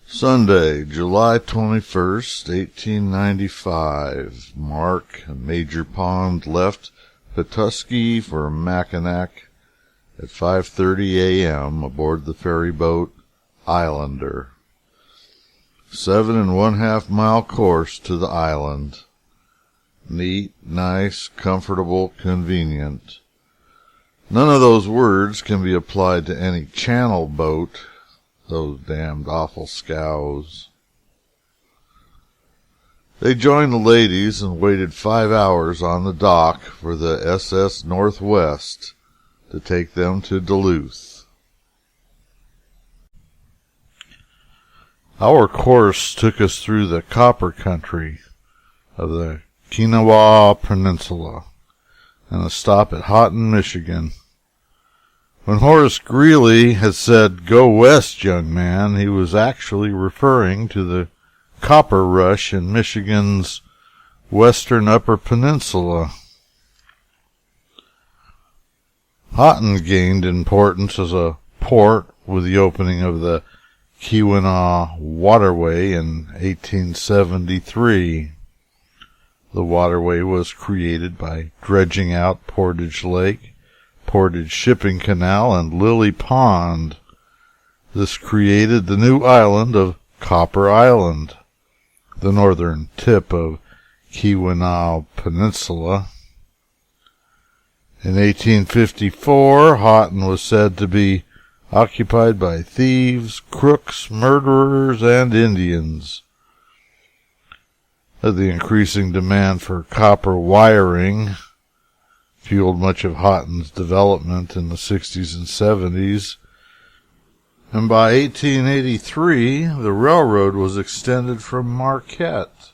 Sunday, July 21st, 1895. Mark and Major Pond left Petoskey for Mackinac at 5:30 a.m. aboard the ferry boat Islander. 7.5 mile course to the island. Neat, nice, comfortable, convenient. None of those words can be applied to any channel boat. Those damned awful scows. They joined the ladies and waited 5 hours on the dock for the SS Northwest to take them to Duluth. Our course took us through the copper country of the Keweenaw Peninsula and a stop at Houghton, Michigan. When Horace Greeley had said, "Go west, young man," he was actually referring to the copper rush in Michigan's western upper peninsula. Houghton gained importance as a port with the opening of the Keweenaw Waterway in 1873. The waterway was created by dredging out Portage Lake, Portage Shipping Canal, and Lily Pond. This created the new island of Copper Island, the northern tip of Keweenaw Peninsula. In 1854, Houghton was said to be occupied by thieves, crooks, murderers, and Indians. The increasing demand for copper wiring fueled much of Houghton's development in the 60s and 70s, and by 1883 the railroad was extended from Marquette.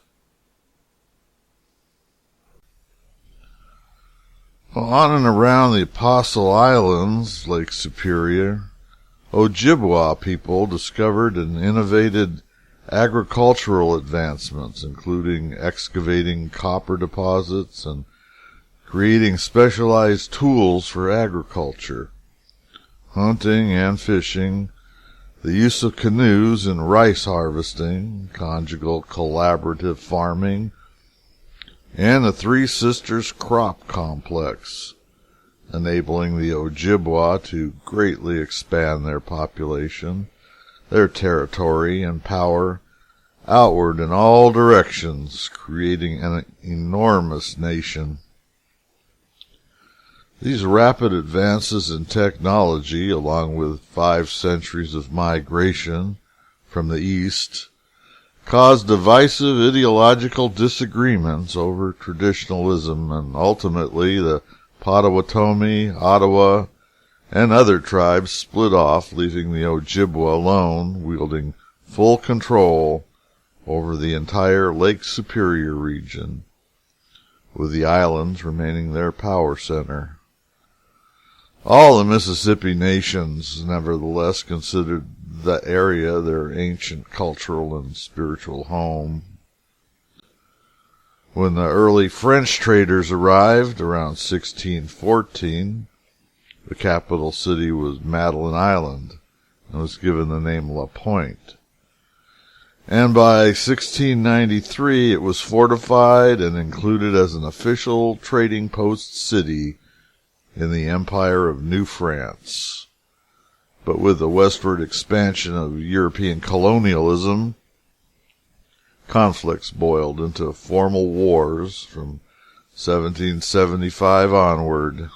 On and around the Apostle Islands, Lake Superior, Ojibwa people discovered and innovated agricultural advancements, including excavating copper deposits and creating specialized tools for agriculture, hunting and fishing, the use of canoes in rice harvesting, conjugal collaborative farming, and the Three Sisters crop complex, enabling the Ojibwa to greatly expand their population, their territory, and power outward in all directions, creating an enormous nation. These rapid advances in technology, along with 5 centuries of migration from the East, caused divisive ideological disagreements over traditionalism, and ultimately the Potawatomi, Ottawa, and other tribes split off, leaving the Ojibwa alone, wielding full control over the entire Lake Superior region, with the islands remaining their power center. All the Mississippi nations, nevertheless, considered the area their ancient cultural and spiritual home. When the early French traders arrived around 1614, the capital city was Mackinac Island and was given the name La Pointe. And by 1693 it was fortified and included as an official trading post city in the Empire of New France. But with the westward expansion of European colonialism, conflicts boiled into formal wars from 1775 onward.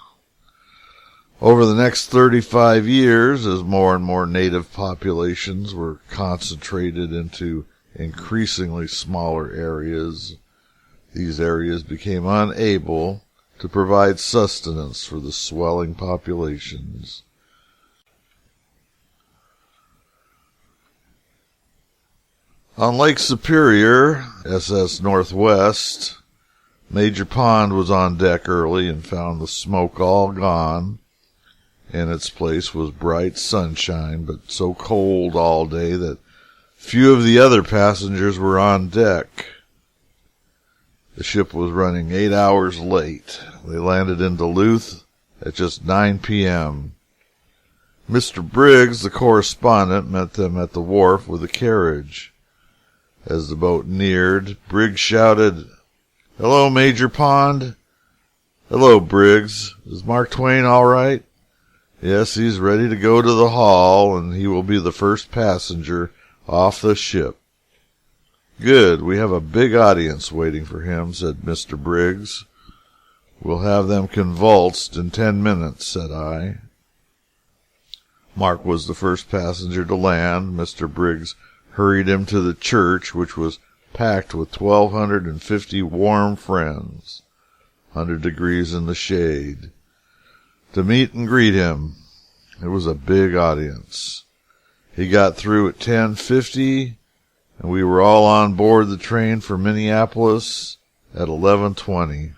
Over the next 35 years, as more and more native populations were concentrated into increasingly smaller areas, these areas became unable to provide sustenance for the swelling populations. On Lake Superior, SS Northwest, Major Pond was on deck early and found the smoke all gone. In its place was bright sunshine, but so cold all day that few of the other passengers were on deck. The ship was running 8 hours late. They landed in Duluth at just 9 p.m. Mr. Briggs, the correspondent, met them at the wharf with a carriage. As the boat neared, Briggs shouted, "Hello, Major Pond." "Hello, Briggs. Is Mark Twain all right?" "Yes, he's ready to go to the hall, and he will be the first passenger off the ship." "Good. We have a big audience waiting for him," said Mr. Briggs. "We'll have them convulsed in 10 minutes, said I. Mark was the first passenger to land. Mr. Briggs hurried him to the church, which was packed with 1,250 warm friends, 100 degrees in the shade, to meet and greet him. It was a big audience. He got through at 10:50, and we were all on board the train for Minneapolis at 11:20.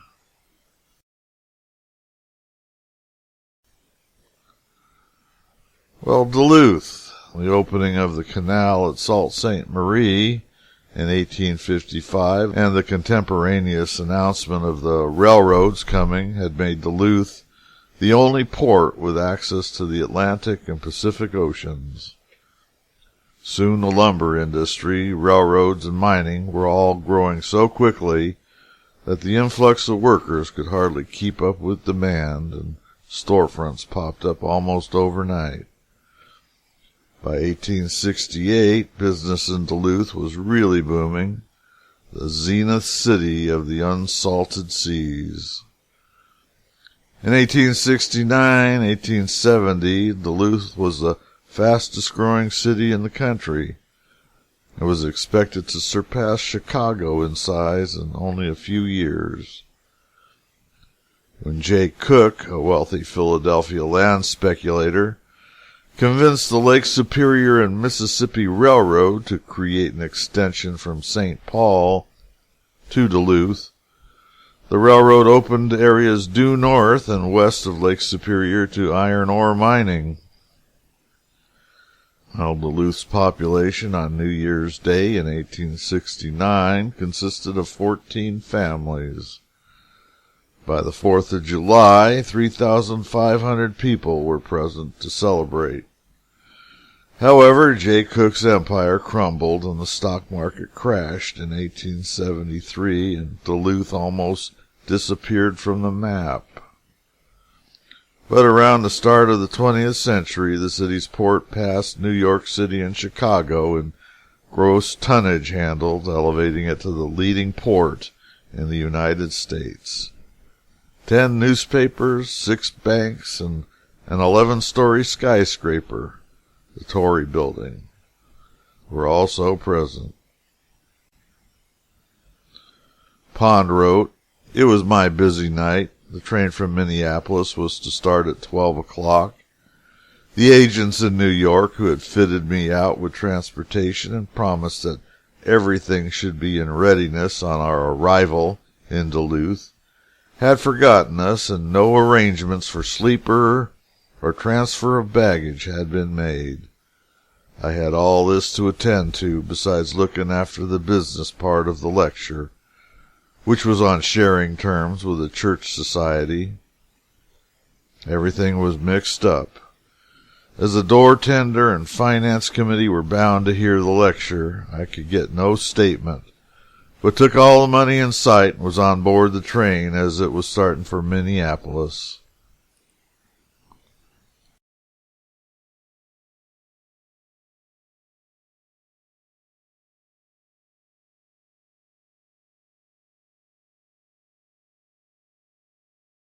Well, Duluth, the opening of the canal at Sault Ste. Marie in 1855, and the contemporaneous announcement of the railroads coming, had made Duluth the only port with access to the Atlantic and Pacific Oceans. Soon the lumber industry, railroads, and mining were all growing so quickly that the influx of workers could hardly keep up with demand, and storefronts popped up almost overnight. By 1868, business in Duluth was really booming, the zenith city of the unsalted seas. In 1869, 1870, Duluth was the fastest growing city in the country. It was expected to surpass Chicago in size in only a few years. When J. Cook, a wealthy Philadelphia land speculator, convinced the Lake Superior and Mississippi Railroad to create an extension from St. Paul to Duluth, the railroad opened areas due north and west of Lake Superior to iron ore mining. Well, Duluth's population on New Year's Day in 1869 consisted of 14 families. By the 4th of July, 3,500 people were present to celebrate. However, J. Cook's empire crumbled and the stock market crashed in 1873, and Duluth almost disappeared from the map. But around the start of the 20th century, the city's port passed New York City and Chicago in gross tonnage handled, elevating it to the leading port in the United States. 10 newspapers, 6 banks, and an 11-story skyscraper, the Tory Building, were also present. Pond wrote, "It was my busy night. The train from Minneapolis was to start at 12 o'clock. The agents in New York, who had fitted me out with transportation and promised that everything should be in readiness on our arrival in Duluth, had forgotten us, and no arrangements for sleeper or transfer of baggage had been made. I had all this to attend to, besides looking after the business part of the lecture, which was on sharing terms with a church society. Everything was mixed up. As the door tender and finance committee were bound to hear the lecture, I could get no statement, but took all the money in sight and was on board the train as it was starting for Minneapolis.